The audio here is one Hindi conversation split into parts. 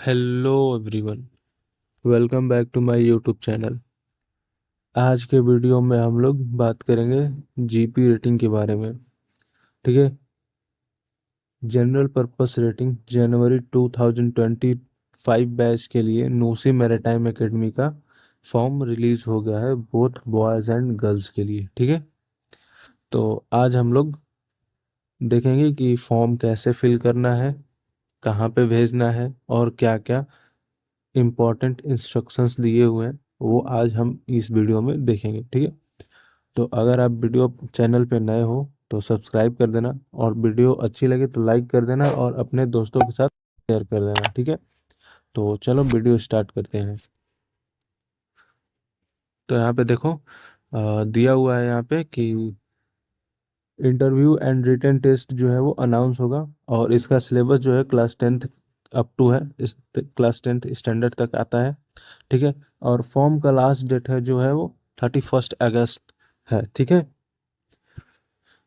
Hello everyone, welcome back to my YouTube channel. आज के वीडियो में हम लोग बात करेंगे जीपी रेटिंग के बारे में। ठीक है। जनरल पर्पस रेटिंग जनवरी 2025 बैच के लिए नूसी मैरीटाइम एकेडमी का फॉर्म रिलीज हो गया है, बोथ बॉयज़ एंड गर्ल्स के लिए। ठीक है। तो आज हम लोग देखेंगे कि फॉर्म कैसे फिल करना है, कहाँ पे भेजना है और क्या क्या इम्पोर्टेंट इंस्ट्रक्शंस दिए हुए हैं, वो आज हम इस वीडियो में देखेंगे। ठीक है। तो अगर आप वीडियो चैनल पे नए हो तो सब्सक्राइब कर देना, और वीडियो अच्छी लगे तो लाइक कर देना और अपने दोस्तों के साथ शेयर कर देना। ठीक है। तो चलो वीडियो स्टार्ट करते हैं। तो यहाँ पे देखो, दिया हुआ है यहाँ पे कि इंटरव्यू एंड रिटन टेस्ट जो है वो अनाउंस होगा, और इसका सिलेबस जो है क्लास 10th अप टू है, इस क्लास 10th स्टैंडर्ड तक आता है। ठीक है। और फॉर्म का लास्ट डेट है जो है वो 31 अगस्त है। ठीक है।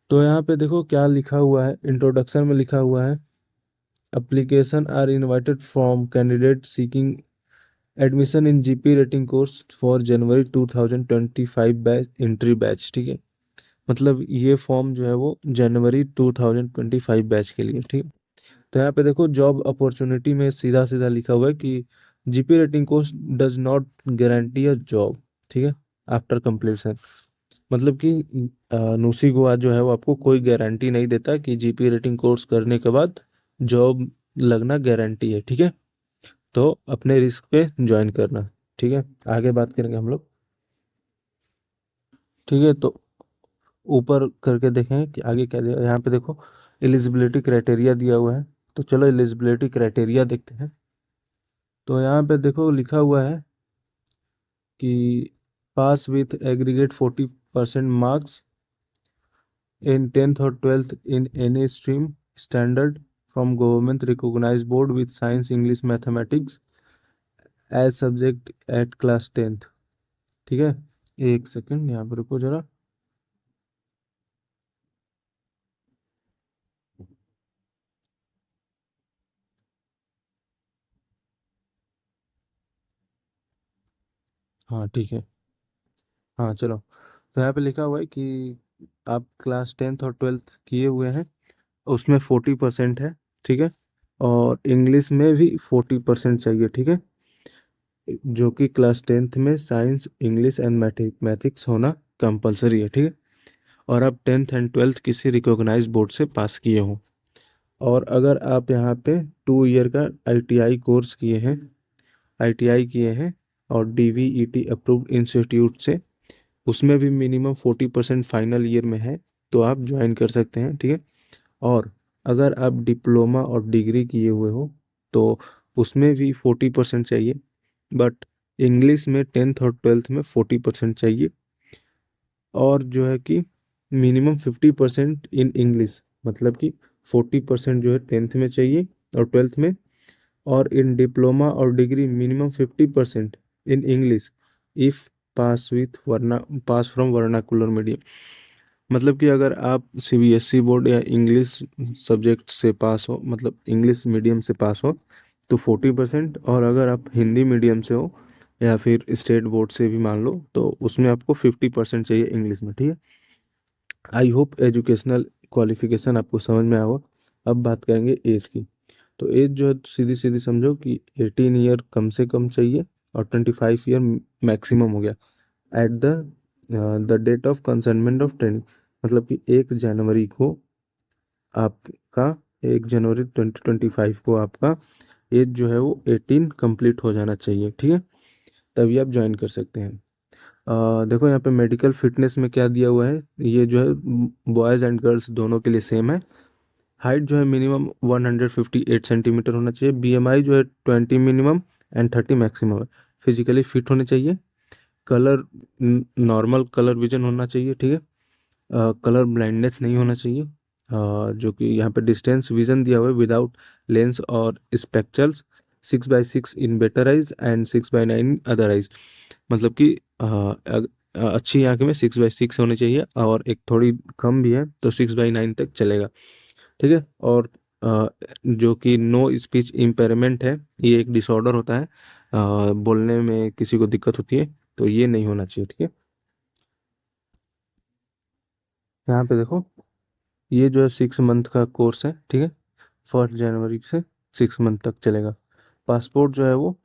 तो यहाँ पे देखो क्या लिखा हुआ है, इंट्रोडक्शन में लिखा हुआ है, application are invited from candidate seeking admission in GP rating course for January 2025 batch entry batch. ठीक है। मतलब ये फॉर्म जो है वो जनवरी 2025 बैच के लिए। ठीक है। तो यहाँ पे देखो जॉब अपॉर्चुनिटी में सीधा सीधा लिखा हुआ है कि GP rating course does not guarantee a job. ठीक है। आफ्टर कंप्लीशन, मतलब कि नूसी गोवा जो है वो आपको कोई गारंटी नहीं देता कि जीपी रेटिंग कोर्स करने के बाद जॉब लगना गारंटी है। ठीक है। तो अपने रिस्क पे ज्वाइन करना। ठीक है। आगे बात करेंगे हम लोग। ठीक है। तो ऊपर करके देखें कि आगे क्या दिया। यहाँ पे देखो एलिजिबिलिटी क्राइटेरिया दिया हुआ है, तो चलो एलिजिबिलिटी क्राइटेरिया देखते हैं। तो यहाँ पे देखो लिखा हुआ है कि pass with aggregate 40% marks in 10th or 12th in any stream standard from government recognized board with science english mathematics as subject at class 10th। ठीक है। एक सेकंड यहाँ पर रुको जरा। हाँ ठीक है। हाँ चलो। तो यहाँ पे लिखा हुआ है कि आप क्लास 10th और 12th किए हुए हैं, उसमें 40% है। ठीक है। और इंग्लिश में भी 40% चाहिए। ठीक है। जो कि क्लास 10th में साइंस इंग्लिश एंड मैथमेटिक्स होना कंपलसरी है। ठीक है। और आप 10th एंड 12th किसी रिकॉग्नाइज बोर्ड से पास किए हो, और अगर आप यहाँ पे 2 ईयर का आईटीआई कोर्स किए हैं, आईटीआई किए हैं और डीवीईटी अप्रूव्ड इंस्टीट्यूट से, उसमें भी मिनिमम 40% फाइनल ईयर में है, तो आप ज्वाइन कर सकते हैं। ठीक है। और अगर आप डिप्लोमा और डिग्री किए हुए हो तो उसमें भी 40% चाहिए, बट इंग्लिश में 10th और 12th में 40% चाहिए, और जो है कि मिनिमम 50% इन इंग्लिश, मतलब कि 40% जो है 10th में चाहिए और 12th में, और इन डिप्लोमा और degree minimum 50% in English if pass with वर्ना पास फ्रॉम वर्नाकुलर मीडियम। मतलब कि अगर आप सीबीएसई बोर्ड या इंग्लिश सब्जेक्ट से पास हो, मतलब इंग्लिश मीडियम से पास हो, तो 40%, और अगर आप हिंदी मीडियम से हो या फिर स्टेट बोर्ड से भी मान लो, तो उसमें आपको 50% चाहिए इंग्लिश में। ठीक है। आई होप एजुकेशनल क्वालिफिकेशन आपको समझ में आया हो। अब बात करेंगे एज की। तो एज जो है सीधी सीधी समझो कि 18 ईयर कम से कम चाहिए, और 25 ईयर मैक्सिमम हो गया at the date of consignment of training. मतलब कि 1 जनवरी को आपका 1 जनवरी 2025 को आपका एज जो है वो 18 कंप्लीट हो जाना चाहिए। ठीक है। तभी आप ज्वाइन कर सकते हैं। देखो यहाँ पे मेडिकल फिटनेस में क्या दिया हुआ है, ये जो है बॉयज़ एंड गर्ल्स दोनों के लिए सेम है। हाइट जो है मिनिमम 158 सेंटीमीटर होना चाहिए, बीएमआई जो है 20 मिनिमम एंड 30 मैक्सिमम है। फिजिकली फिट होने चाहिए। कलर नॉर्मल कलर विजन होना चाहिए। ठीक है। कलर ब्लाइंडनेस नहीं होना चाहिए। जो कि यहाँ पे डिस्टेंस विजन दिया हुआ है विदाउट लेंस और स्पेक्चल्स, 6/6 in better eyes and 6/9 other eyes. मतलब कि अच्छी आंख में 6/6 होनी चाहिए, और एक थोड़ी कम भी है तो 6/9 तक चलेगा। ठीक है। और जो कि नो स्पीच इम्पेयरमेंट है, ये एक डिसऑर्डर होता है, बोलने में किसी को दिक्कत होती है, तो ये नहीं होना चाहिए, ठीक है। यहाँ पे देखो, ये जो है 6 मंथ का कोर्स है, ठीक है। 1 जनवरी से 6 मंथ तक चलेगा। पासपोर्ट जो है वो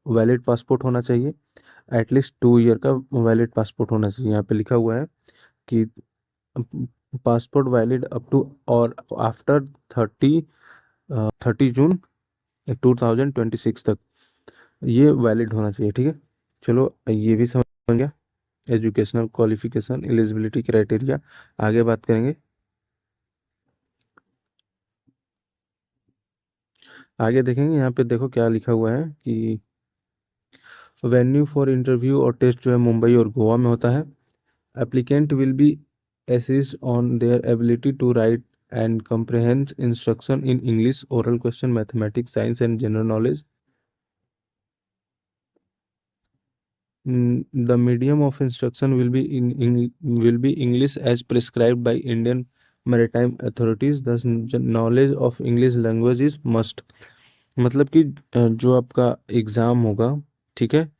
वैलिड पासपोर्ट होना चाहिए, एटलीस्ट 2 ईयर का वैलिड पासपोर्ट होना चाहिए। यहाँ पे लिखा हुआ है कि पासपोर्ट वैलिड अप टू और आफ्टर 30 जून 2026 तक ये वैलिड होना चाहिए, ठीक है। चलो ये भी समझ गया, एजुकेशनल क्वालिफिकेशन, एलिजिबिलिटी क्राइटेरिया। आगे बात करेंगे। आगे देखेंगे, यहाँ पे देखो क्या लिखा हुआ है कि वेन्यू फॉर इंटरव्यू और टेस्ट जो है मुंबई और गोवा में होता है। Applicant will be assessed on their ability to write and comprehend instruction in English, oral question, mathematics, science, and general knowledge. The medium of instruction will be English as prescribed by Indian Maritime Authorities. Thus, knowledge of English language is must. मतलब कि जो आपका एग्ज़ाम होगा, ठीक है,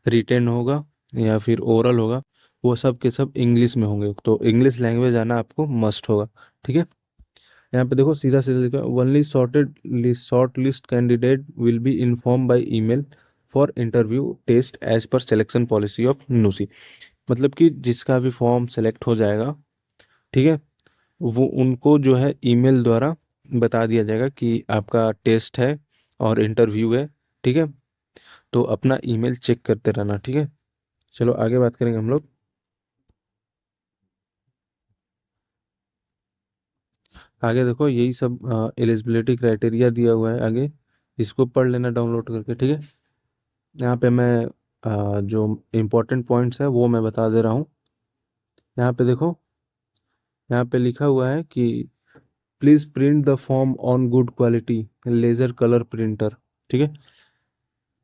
रिटेन होगा या फिर ओरल होगा, वो सब के सब इंग्लिश में होंगे, तो इंग्लिश लैंग्वेज आना आपको मस्ट होगा, ठीक है। यहाँ पे देखो सीधा सीधा लिखा, only shortlist candidate will be inform by email for interview test as per selection policy of नुसी। मतलब कि जिसका भी फॉर्म सेलेक्ट हो जाएगा, ठीक है, वो उनको जो है ईमेल द्वारा बता दिया जाएगा कि आपका टेस्ट है और इंटरव्यू है, ठीक है। तो अपना ईमेल चेक करते रहना, ठीक है। चलो आगे बात करेंगे हम लोग। आगे देखो यही सब एलिजिबिलिटी क्राइटेरिया दिया हुआ है आगे, इसको पढ़ लेना डाउनलोड करके, ठीक है। यहाँ पे मैं जो इम्पोर्टेंट पॉइंट्स है वो मैं बता दे रहा हूँ। यहाँ पे देखो, यहाँ पे लिखा हुआ है कि please print the form on good quality laser colour printer, ठीक है,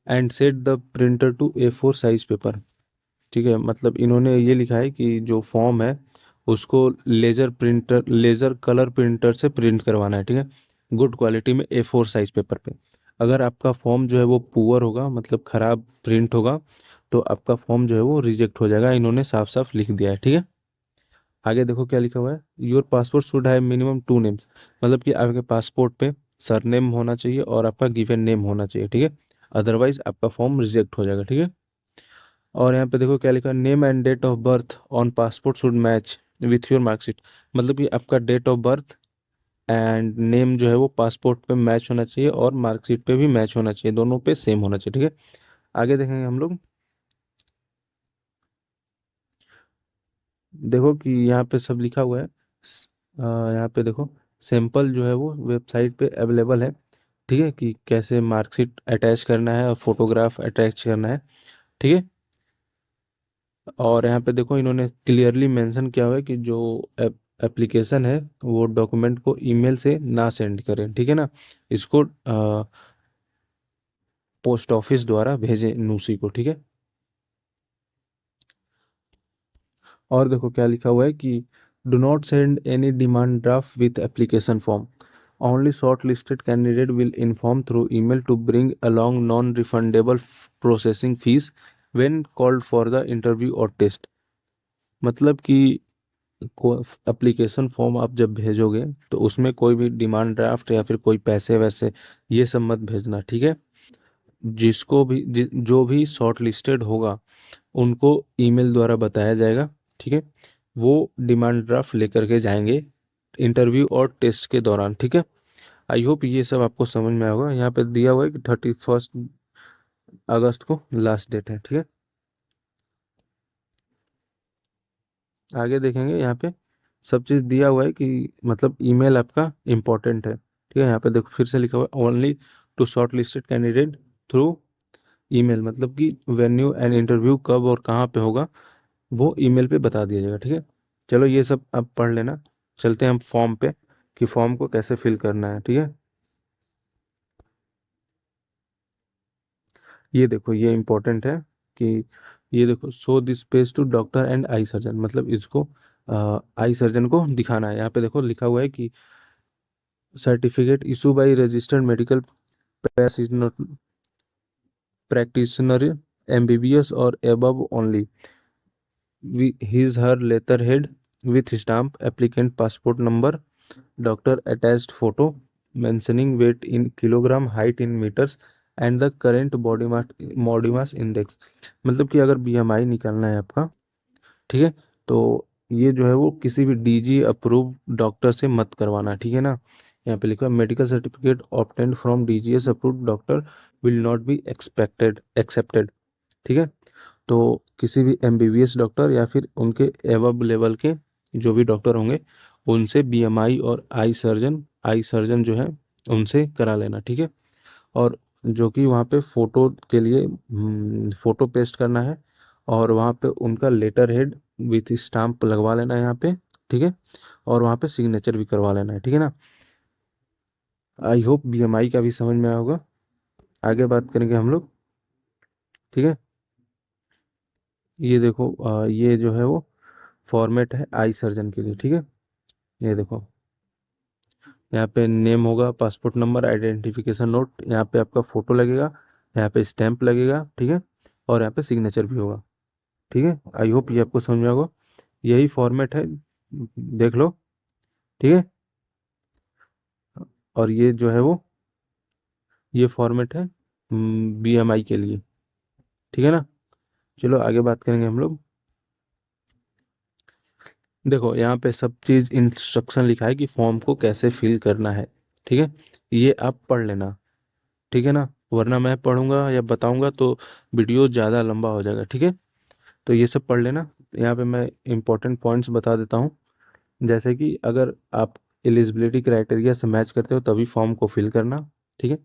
and set the printer to A4 size paper, ठीक है। मतलब इन्होंने ये लिखा है कि जो फॉर्म है उसको लेजर कलर प्रिंटर से प्रिंट करवाना है, ठीक है, गुड क्वालिटी में A4 साइज पेपर पे। अगर आपका फॉर्म जो है वो पुअर होगा, मतलब खराब प्रिंट होगा, तो आपका फॉर्म जो है वो रिजेक्ट हो जाएगा, इन्होंने साफ साफ लिख दिया है, ठीक है। आगे देखो क्या लिखा हुआ है, your passport should have minimum 2 names. मतलब कि आपके पासपोर्ट पे सरनेम होना चाहिए और आपका गिवन नेम होना चाहिए, ठीक है, अदरवाइज आपका फॉर्म रिजेक्ट हो जाएगा, ठीक है। और यहाँ पे देखो क्या लिखा है, name and date of birth on passport should match with your marksheet. मतलब कि आपका date of birth and name जो है वो पासपोर्ट पे मैच होना चाहिए और मार्कशीट पे भी मैच होना चाहिए, दोनों पे सेम होना चाहिए, ठीक है। आगे देखेंगे हम लोग। देखो कि यहाँ पे सब लिखा हुआ है। यहाँ पे देखो सैंपल जो है वो वेबसाइट पे अवेलेबल है, ठीक है, कि कैसे मार्कशीट अटैच करना है और फोटोग्राफ अटैच करना है, ठीक है। और यहाँ पे देखो इन्होंने क्लियरली मेंशन किया हुआ है कि जो एप्लीकेशन है वो डॉक्यूमेंट को ईमेल से ना सेंड करें, ठीक है ना, इसको पोस्ट ऑफिस द्वारा भेजें नूसी को, ठीक है। और देखो क्या लिखा हुआ है कि do not send any demand draft with application form, only shortlisted candidate will inform through email to bring along non refundable processing fees when called for the interview और टेस्ट। मतलब कि एप्लीकेशन फॉर्म आप जब भेजोगे तो उसमें कोई भी डिमांड ड्राफ्ट या फिर कोई पैसे वैसे ये सब मत भेजना, ठीक है। जो भी शॉर्ट लिस्टेड होगा उनको ईमेल द्वारा बताया जाएगा, ठीक है, वो डिमांड ड्राफ्ट लेकर के जाएंगे इंटरव्यू और टेस्ट के दौरान, ठीक है। आई होप ये सब आपको समझ में आया होगा। यहाँ पे दिया हुआ है कि 31 अगस्त को लास्ट डेट है, ठीक है। आगे देखेंगे, यहाँ पे सब चीज़ दिया हुआ है कि मतलब ईमेल आपका इम्पोर्टेंट है, ठीक है। यहाँ पे देखो फिर से लिखा हुआ है only to shortlisted candidate through email, मतलब कि वेन्यू एंड इंटरव्यू कब और कहाँ पे होगा वो ईमेल पे बता दिया जाएगा, ठीक है। चलो ये सब आप पढ़ लेना। चलते हैं हम फॉर्म पे कि फॉर्म को कैसे फिल करना है, ठीक है। ये देखो ये इम्पोर्टेंट है कि ये देखो show this page to doctor and eye surgeon, मतलब इसको आई सर्जन को दिखाना है। यहाँ पे देखो लिखा हुआ है कि certificate issue by registered medical practitioner MBBS or above only his her letterhead with stamp applicant passport number doctor attached photo mentioning weight in kilogram height in meters and the current body mass index। मतलब कि अगर बीएमआई निकालना है आपका, ठीक है, तो ये जो है वो किसी भी डीजी अप्रूव डॉक्टर से मत करवाना, ठीक है ना। यहाँ पे लिखा है medical certificate obtained from DGS approved doctor will not be accepted, ठीक है। तो किसी भी एमबीबीएस डॉक्टर या फिर उनके एवब लेवल के जो भी डॉक्टर होंगे उनसे बीएमआई और आई सर्जन जो है उनसे करा लेना, ठीक है। और जो कि वहाँ पे फ़ोटो के लिए फ़ोटो पेस्ट करना है और वहाँ पे उनका लेटर हेड विथ स्टाम्प लगवा लेना है यहाँ पे, ठीक है। और वहाँ पे सिग्नेचर भी करवा लेना है, ठीक है ना। आई होप बीएमआई का भी समझ में आया होगा। आगे बात करेंगे हम लोग, ठीक है। ये देखो ये जो है वो फॉर्मेट है आई सर्जन के लिए, ठीक है। ये देखो यहाँ पे नेम होगा, पासपोर्ट नंबर, आइडेंटिफिकेशन नोट, यहाँ पे आपका फ़ोटो लगेगा, यहाँ पे स्टैंप लगेगा, ठीक है। और यहाँ पे सिग्नेचर भी होगा, ठीक है। आई होप ये आपको समझ में होगा। यही फॉर्मेट है, देख लो, ठीक है। और ये जो है वो ये फॉर्मेट है बीएमआई के लिए, ठीक है ना। चलो आगे बात करेंगे हम लोग। देखो यहाँ पे सब चीज़ इंस्ट्रक्शन लिखा है कि फॉर्म को कैसे फिल करना है, ठीक है। ये आप पढ़ लेना, ठीक है ना, वरना मैं पढ़ूंगा या बताऊंगा तो वीडियो ज़्यादा लंबा हो जाएगा, ठीक है। तो ये सब पढ़ लेना। यहाँ पे मैं इंपॉर्टेंट पॉइंट्स बता देता हूँ, जैसे कि अगर आप एलिजिबिलिटी क्राइटेरिया से मैच करते हो तभी फॉर्म को फिल करना, ठीक है।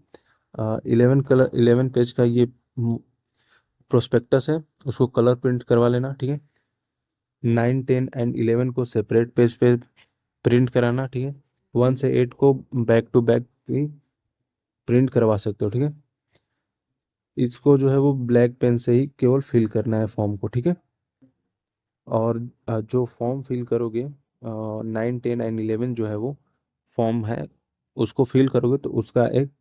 11 पेज का ये प्रोस्पेक्टस है, उसको कलर प्रिंट करवा लेना, ठीक है। 9, 10 एंड 11 को सेपरेट पेज पे प्रिंट कराना, ठीक है। 1 से 8 को बैक टू बैक भी प्रिंट करवा सकते हो, ठीक है। इसको जो है वो ब्लैक पेन से ही केवल फिल करना है फॉर्म को, ठीक है। और जो फॉर्म फिल करोगे 9, 10 एंड 11 जो है वो फॉर्म है, उसको फिल करोगे तो उसका एक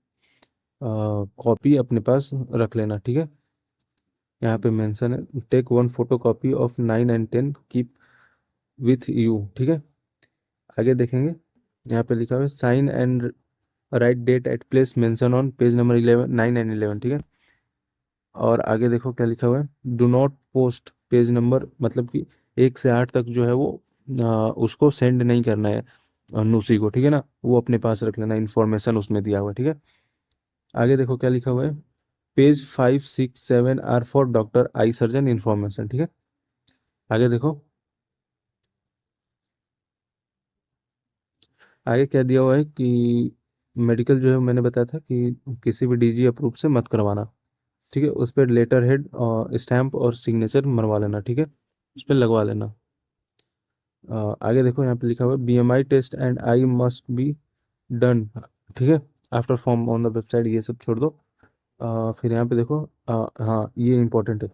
कॉपी अपने पास रख लेना, ठीक है। यहाँ पे मेंशन है take 1 photo copy of 9 and 10 keep with you, ठीक है। आगे देखेंगे, यहाँ पे लिखा हुआ है sign and write date at place mention on page number 9 and 11, ठीक है। और आगे देखो क्या लिखा हुआ है, do not post page number, मतलब कि 1 से 8 तक जो है वो उसको सेंड नहीं करना है नूसी को, ठीक है ना। वो अपने पास रख लेना, इन्फॉर्मेशन उसमें दिया हुआ है, ठीक है। आगे देखो क्या लिखा हुआ है, page 5, 6, 7 are for doctor eye surgeon information, ठीक है। आगे देखो, आगे क्या दिया हुआ है कि मेडिकल जो है मैंने बताया था कि किसी भी डीजी अप्रूव से मत करवाना, ठीक है। उस पर लेटर हेड और स्टैम्प और सिग्नेचर मरवा लेना, ठीक है, उस पर लगवा लेना। आगे देखो यहाँ पे लिखा हुआ है BMI test and eye must be done, ठीक है, after form on the website, ये सब छोड़ दो। फिर यहाँ पे देखो हाँ ये इंपॉर्टेंट है,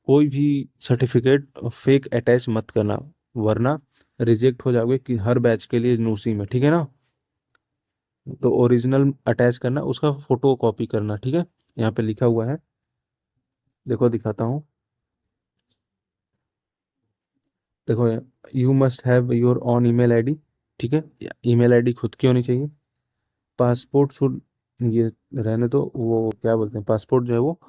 कोई भी सर्टिफिकेट फेक अटैच मत करना वरना रिजेक्ट हो जाओगे कि हर बैच के लिए न्यूसी में, ठीक है ना। तो ओरिजिनल अटैच करना, उसका फोटो कॉपी करना, ठीक है। यहाँ पे लिखा हुआ है, देखो दिखाता हूँ, देखो you must have your on email ID, ठीक है। ईमेल आईडी खुद की होनी चाहिए। पासपोर्ट शुड, ये रहने दो, वो क्या बोलते हैं, पासपोर्ट जो है वो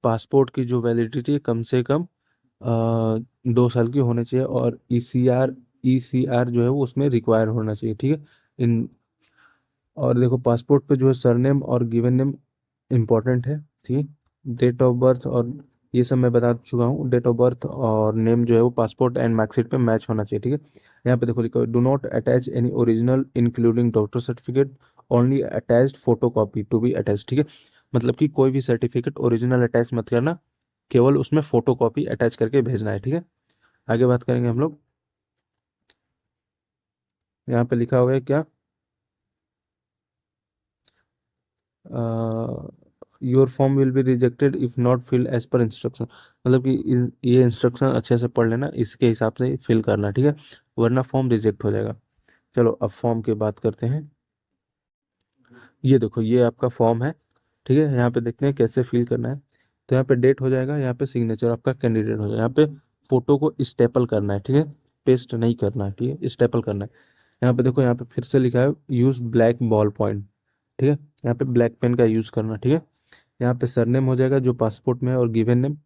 पासपोर्ट की जो वैलिडिटी है कम से कम 2 साल की होनी चाहिए और ईसीआर जो है वो उसमें रिक्वायर होना चाहिए, ठीक है। इन और देखो पासपोर्ट पे जो है सरनेम और गिवन नेम इम्पोर्टेंट है, ठीक है। डेट ऑफ बर्थ और ये सब मैं बता चुका हूँ, डेट ऑफ बर्थ और नेम जो है वो पासपोर्ट एंड मार्कशीट पे मैच होना चाहिए, ठीक है। यहाँ पे देखो लिखा है do not attach any original including doctor certificate, only attached photo copy to be attach, ठीक है। मतलब कि कोई भी सर्टिफिकेट ओरिजिनल अटैच मत करना, केवल उसमें फोटो कॉपी अटैच करके भेजना है, ठीक है। आगे बात करेंगे हम लोग, यहाँ पे लिखा हुआ है क्या, your form will be rejected if not filled as per instruction, मतलब कि ये इंस्ट्रक्शन अच्छे से पढ़ लेना, इसके हिसाब से फिल करना, ठीक है, वरना फॉर्म रिजेक्ट हो जाएगा। चलो अब फॉर्म की बात करते हैं। ये देखो ये आपका फॉर्म है, ठीक है, यहाँ पे देखते हैं कैसे फिल करना है। तो यहाँ पे डेट हो जाएगा, यहाँ पे सिग्नेचर आपका कैंडिडेट हो जाएगा, यहाँ पे फोटो को स्टेपल करना है, ठीक है, पेस्ट नहीं करना है, ठीक है, स्टेपल करना है। यहाँ पे देखो, यहाँ पे फिर से लिखा है यूज ब्लैक बॉल पॉइंट, ठीक है, यहाँ पे ब्लैक पेन का यूज करना, ठीक है। यहाँ पे सरनेम हो जाएगा जो पासपोर्ट में है और given name,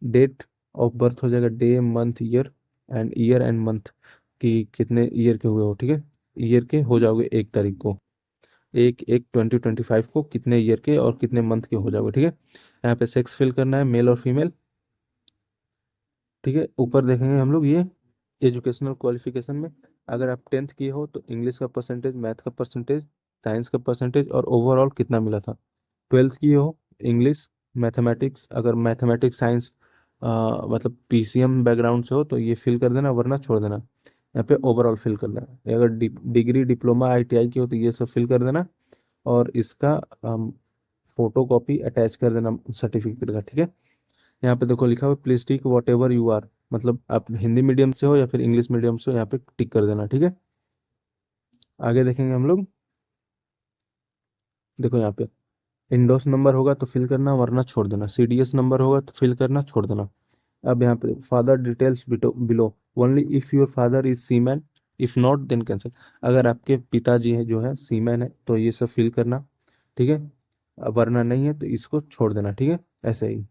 date of birth हो जाएगा day month year and month कि कितने ईयर के हुए हो, ठीक है, ईयर के हो जाओगे 1 तारीख को, 1/1/2025 को कितने ईयर के और कितने मंथ के हो जाओगे, ठीक है। यहाँ पे सेक्स फिल करना है, मेल और फीमेल, ठीक है। ऊपर देखेंगे हम लोग ये एजुकेशनल क्वालिफिकेशन में, अगर आप 10th किए हो तो इंग्लिश का परसेंटेज, मैथ का परसेंटेज, साइंस का परसेंटेज और ओवरऑल कितना मिला था। 12th किए हो इंग्लिश, मैथमेटिक्स, अगर मैथमेटिक्स साइंस मतलब पीसीएम बैकग्राउंड से हो तो ये फिल कर देना, वरना छोड़ देना। यहाँ पे ओवरऑल फिल कर देना, अगर डिग्री डिप्लोमा आईटीआई की हो तो ये सब फिल कर देना, और इसका फोटो कॉपी अटैच कर देना सर्टिफिकेट का, ठीक है। यहाँ पे देखो लिखा हुआ please tick whatever you are, मतलब आप हिंदी मीडियम से हो या फिर इंग्लिश मीडियम से हो, यहाँ पे टिक कर देना, ठीक है। आगे देखेंगे हम लोग। देखो यहाँ पे इंडोस नंबर होगा तो फिल करना, वरना छोड़ देना, सीडीएस नंबर होगा तो फिल करना, छोड़ देना। अब यहाँ पे father details below, only if your father is seaman, if not then cancel. अगर आपके पिताजी हैं जो है सीमैन है तो ये सब फिल करना, ठीक है, वरना नहीं है तो इसको छोड़ देना, ठीक है। ऐसे ही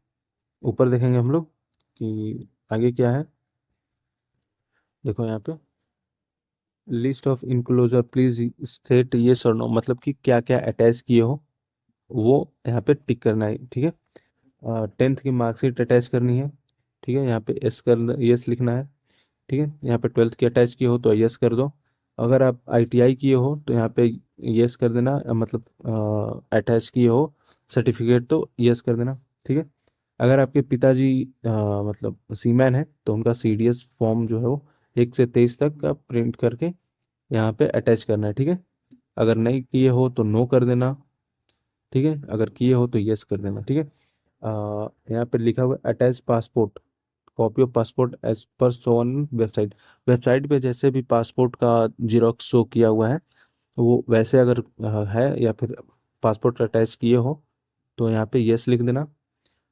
ऊपर देखेंगे हम लोग कि आगे क्या है। देखो यहाँ पे list of enclosure please state ये और नो, मतलब कि क्या क्या अटैच किए हो वो यहाँ पे टिक करना है, ठीक है। 10th की मार्कशीट अटैच करनी है, ठीक है, यहाँ पे यस लिखना है, ठीक है। यहाँ पे 12th की अटैच की हो तो यस कर दो, अगर आप आईटीआई किए हो तो यहाँ पे यस कर देना, मतलब अटैच किए हो सर्टिफिकेट तो यस कर देना, ठीक है। अगर आपके पिताजी मतलब सीमैन है तो उनका सीडीएस फॉर्म जो है वो 1 से 23 तक का प्रिंट करके यहाँ पे अटैच करना है, ठीक है। अगर नहीं किए हो तो नो कर देना, ठीक है, अगर किए हो तो यस कर देना, ठीक है। यहाँ पे लिखा हुआ attach passport, copy of passport as per shown website, website पे जैसे भी पासपोर्ट का जीरोक्स शो किया हुआ है वो वैसे अगर है या फिर पासपोर्ट अटैच किए हो तो यहाँ पे यस लिख देना,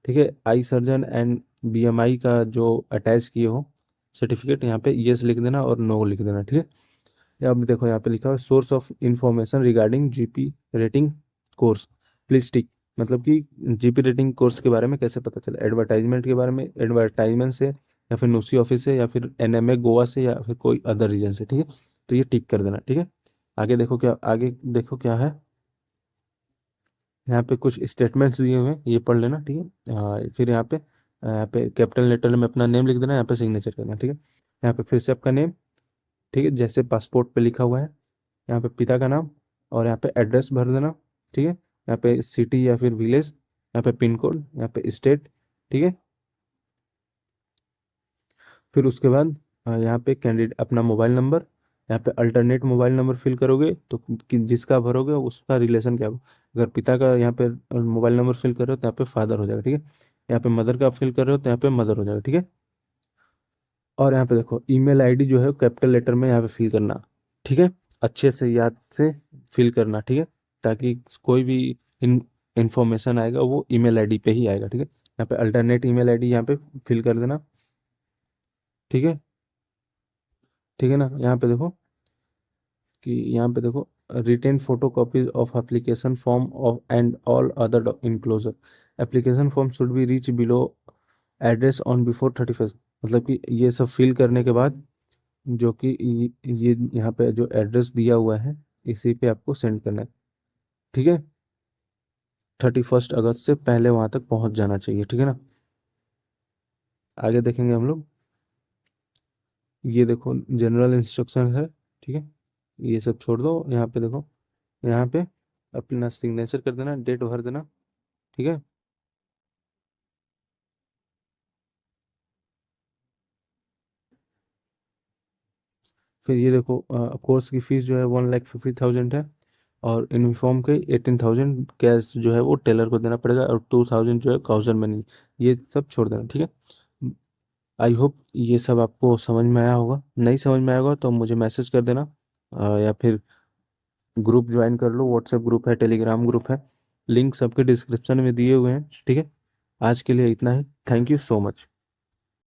ठीक है। आई सर्जन एंड बीएमआई का जो अटैच किए हो सर्टिफिकेट, यहाँ पे यस लिख देना और नो लिख देना, ठीक है। अब देखो यहाँ पे लिखा हुआ source of information regarding GP rating course please tick, मतलब कि जीपी रेटिंग कोर्स के बारे में कैसे पता चला, एडवर्टाइजमेंट के बारे में, एडवर्टाइजमेंट से या फिर नुसी ऑफिस से या फिर एनएमए गोवा से या फिर कोई अदर रीजन से, ठीक है। तो ये टिक कर देना, ठीक है। आगे देखो क्या है। यहाँ पे कुछ स्टेटमेंट्स दिए हुए हैं, ये पढ़ लेना, ठीक है। फिर यहाँ पे कैपिटल लेटर में अपना नेम लिख देना, यहाँ पे सिग्नेचर करना, ठीक है। यहाँ पे फिर से आपका नेम, ठीक है, जैसे पासपोर्ट पे लिखा हुआ है, यहाँ पे पिता का नाम और यहाँ पे एड्रेस भर देना, ठीक है। यहाँ पे सिटी या फिर विलेज, यहाँ पे पिन कोड, यहाँ पे स्टेट, ठीक है। फिर उसके बाद यहाँ पे कैंडिडेट अपना मोबाइल नंबर, यहाँ पे अल्टरनेट मोबाइल नंबर फिल करोगे तो जिसका भरोगे उसका रिलेशन क्या होगा, अगर पिता का यहाँ पे मोबाइल नंबर फिल कर रहे हो तो यहाँ पे फादर हो जाएगा, ठीक है। यहाँ पे मदर का फिल कर रहे हो तो यहाँ पे मदर हो जाएगा, ठीक है। और यहाँ पे देखो ईमेल आईडी जो है कैपिटल लेटर में यहाँ पे फिल करना, ठीक है, अच्छे से याद से फिल करना, ठीक है, ताकि कोई भी इंफॉर्मेशन आएगा वो ईमेल आईडी पे ही आएगा, ठीक है। यहाँ पे अल्टरनेट ईमेल आईडी यहाँ पे फिल कर देना, ठीक है, ठीक है ना। यहाँ पे देखो कि यहाँ पे देखो written photo copies of application form of and all other enclosure, application form should be reach below address on before 31st, मतलब कि ये सब फिल करने के बाद जो कि ये यहाँ पे जो एड्रेस दिया हुआ है इसी पे आपको सेंड करना है, ठीक है। 31 अगस्त से पहले वहां तक पहुंच जाना चाहिए, ठीक है ना। आगे देखेंगे हम लोग। ये देखो जनरल इंस्ट्रक्शन है, ठीक है, ये सब छोड़ दो। यहाँ पे देखो, यहाँ पे अपना सिग्नेचर कर देना, डेट भर देना, ठीक है। फिर ये देखो कोर्स की फीस जो है 1,50,000 है, और यूनिफॉर्म के 18,000 कैश जो है वो टेलर को देना पड़ेगा, और 2,000 जो है काउजर मनी, ये सब छोड़ देना, ठीक है। आई होप ये सब आपको समझ में आया होगा। नहीं समझ में आया होगा तो मुझे मैसेज कर देना, या फिर ग्रुप ज्वाइन कर लो, व्हाट्सएप ग्रुप है, टेलीग्राम ग्रुप है, लिंक सबके डिस्क्रिप्शन में दिए हुए हैं, ठीक है। आज के लिए इतना ही, थैंक यू सो मच।